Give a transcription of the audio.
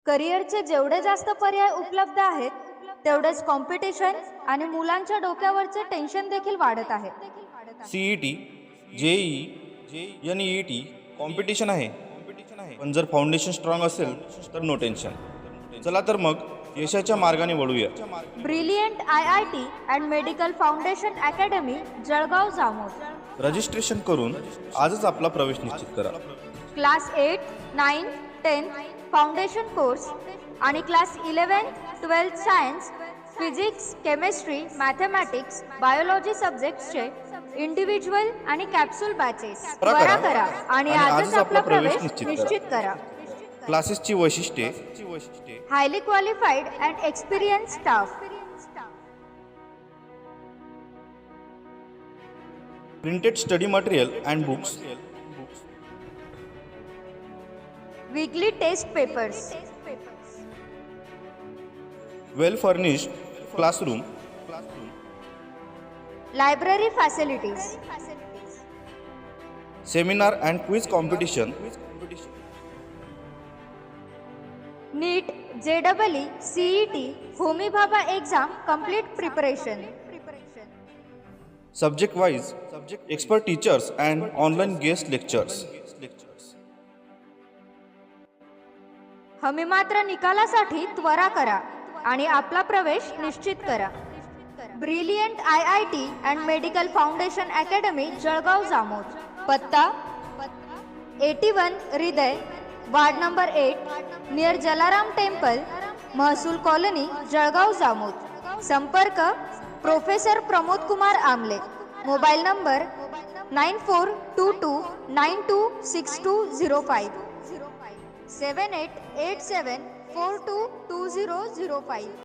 करिअरचे जेवढे जास्त पर्याय उपलब्ध आहेत तेवढेच कॉम्पिटिशन आणि मुलांच्या डोक्यावरचे टेन्शन देखील वाढत आहे. सीईटी, जेई, एनईईटी कॉम्पिटिशन आहे. पण जर फाउंडेशन स्ट्रॉंग असेल तर नो टेन्शन. चला तर मग यशाच्या मार्गाने वळूया. Brilliant IIT and medical foundation academy, Jalgaon Jamod. Registration करून आजच आपला प्रवेश निश्चित करा. क्लास 8, 9, 10 फाउंडेशन कोर्स आणि class 11, 12 science, physics, chemistry, mathematics, biology सब्जेक्ट्सचे इंडिव्हिज्युअल आणि कॅप्सूल बॅचेस त्वरा करा आणि आजच आपला प्रवेश निश्चित करा. क्लासेसची वैशिष्ट्ये: highly qualified and experience staff, printed study material and books, weekly test papers, well furnished classroom, library facilities, seminar and quiz competition, NEET, JEE, CET, Homi Bhabha exam complete preparation, subject wise expert teachers and online guest lectures. हमी मात्र निकालासाठी त्वरा करा आणि आपला प्रवेश निश्चित करा. Brilliant IIT and medical foundation academy, Jalgaon Jamod. पत्ता 81 हृदय, ward number 8, near Jalaram temple, महसूल कॉलनी, जळगाव जामोद. संपर्क प्रोफेसर प्रमोद कुमार आमले. Mobile number 9422926205, 7887422005.